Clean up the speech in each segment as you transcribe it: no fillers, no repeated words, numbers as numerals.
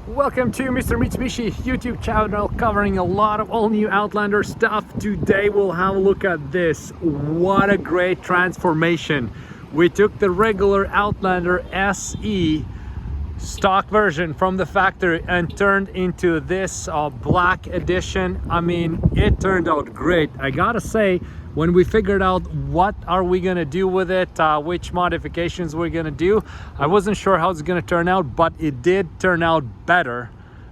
Welcome to Mr. Mitsubishi YouTube channel, covering a lot of all new Outlander stuff. Today we'll have a look at this. What a great transformation. We took the regular Outlander SE stock version from the factory and turned into this Black Edition. I mean, it turned out great. I gotta say, when we figured out what are we gonna do with it, which modifications we're gonna do, I wasn't sure how it's gonna turn out, but it did turn out better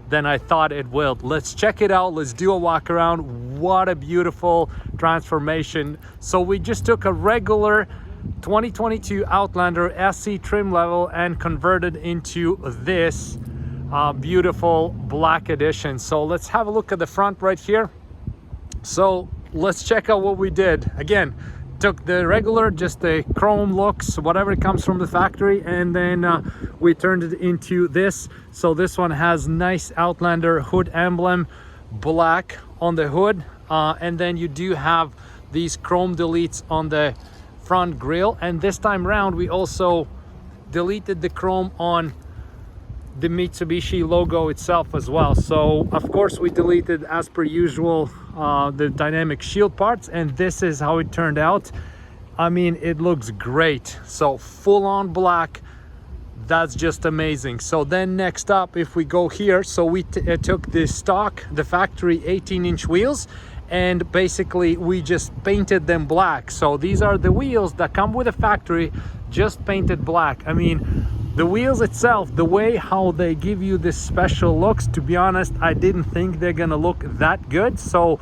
than I thought it will. Let's check it out. Let's do a walk around. What a beautiful transformation. So we just took a regular 2022 Outlander SE trim level and converted into this beautiful Black Edition. So let's have a look at the front right here. So let's check out what we did. Again, took the regular, just the chrome looks, whatever comes from the factory, and then we turned it into this. So this one has nice Outlander hood emblem, black on the hood, and then you do have these chrome deletes on the front grille. And this time around we also deleted the chrome on the Mitsubishi logo itself as well. So of course we deleted, as per usual, the dynamic shield parts, and this is how it turned out. I mean, it looks great. So full on black, that's just amazing. So then next up, if we go here, so we took the stock, the factory 18-inch wheels, and basically we just painted them black. So these are the wheels that come with the factory, just painted black. I mean, the wheels itself, the way how they give you this special looks, to be honest, I didn't think they're gonna look that good. So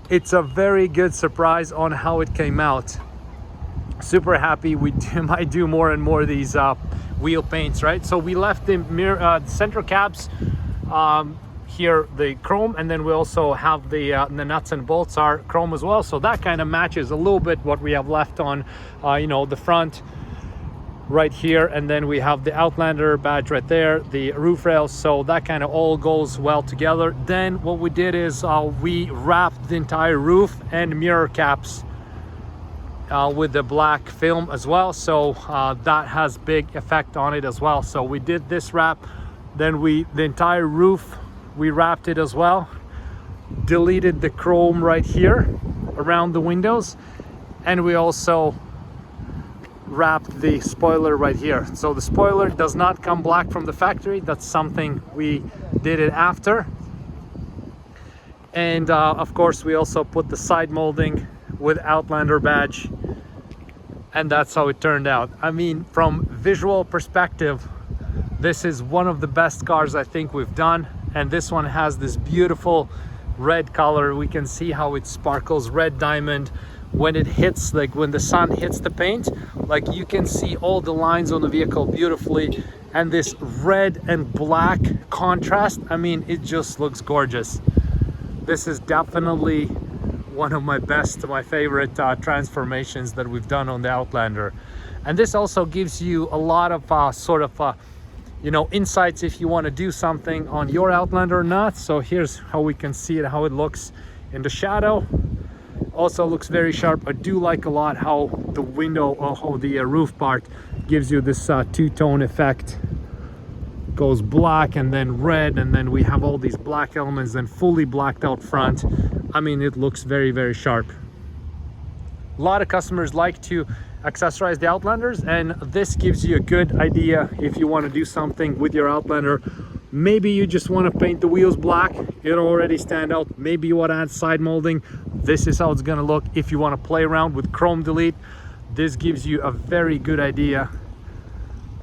it's a very good surprise on how it came out. Super happy. We might do more and more of these wheel paints, right? So we left the mirror, center cabs here, the chrome, and then we also have the nuts and bolts are chrome as well. So that kind of matches a little bit what we have left on, you know, the front right here, and then we have the Outlander badge right there, the roof rails, so that kind of all goes well together. Then what we did is we wrapped the entire roof and mirror caps with the black film as well, so that has big effect on it as well. So we did this wrap, then the entire roof we wrapped it as well, deleted the chrome right here around the windows, and we also wrapped the spoiler right here. So the spoiler does not come black from the factory. That's something we did it after. And of course we also put the side molding with Outlander badge, and that's how it turned out. I mean, from visual perspective, this is one of the best cars I think we've done. And this one has this beautiful red color. We can see how it sparkles, red diamond. When it hits, like when the sun hits the paint, like you can see all the lines on the vehicle beautifully, and this red and black contrast, I mean, it just looks gorgeous. This is definitely one of my favorite transformations that we've done on the Outlander. And this also gives you a lot of you know, insights if you want to do something on your Outlander or not. So here's how we can see it, how it looks in the shadow. Also looks very sharp. I do like a lot how the window, or how the roof part gives you this two-tone effect. Goes black and then red, and then we have all these black elements, then fully blacked out front. I mean, it looks very, very sharp. A lot of customers like to accessorize the Outlanders, and this gives you a good idea if you want to do something with your Outlander. Maybe you just want to paint the wheels black, it'll already stand out. Maybe you want to add side molding. This is how it's going to look. If you want to play around with chrome delete, this gives you a very good idea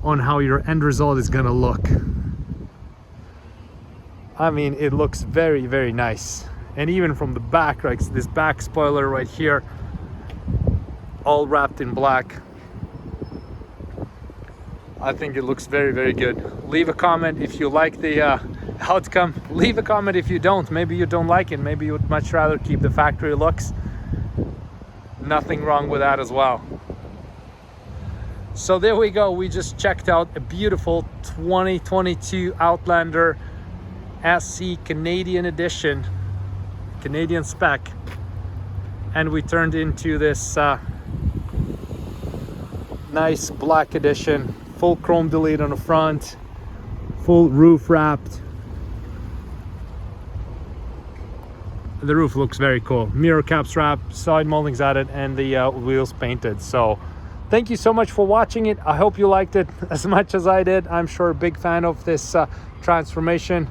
on how your end result is going to look. I mean, it looks very, very nice. And even from the back, like this back spoiler right here, all wrapped in black. I think it looks very, very good. Leave a comment if you like the outcome. Leave a comment if you don't. Maybe you don't like it. Maybe you would much rather keep the factory looks. Nothing wrong with that as well. So there we go. We just checked out a beautiful 2022 Outlander SE Canadian edition, Canadian spec, and we turned into this nice Black Edition, full chrome delete on the front, full roof wrapped. The roof looks very cool. Mirror caps wrapped, side moldings added, and the wheels painted. So thank you so much for watching it. I hope you liked it as much as I did. I'm sure a big fan of this transformation.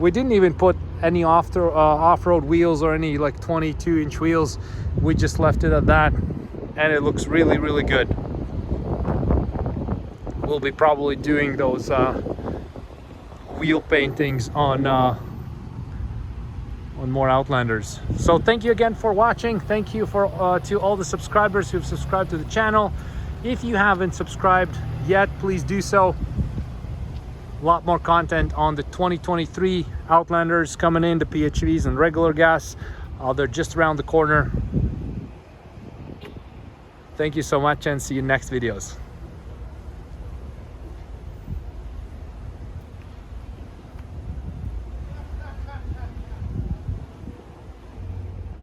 We didn't even put any off-road wheels or any like 22-inch wheels. We just left it at that, and it looks really, really good. We'll be probably doing those wheel paintings on more Outlanders. So thank you again for watching. Thank you for to all the subscribers who've subscribed to the channel. If you haven't subscribed yet, please do so. A lot more content on the 2023 Outlanders coming in, the PHEVs and regular gas. They're just around the corner. Thank you so much, and see you in next videos.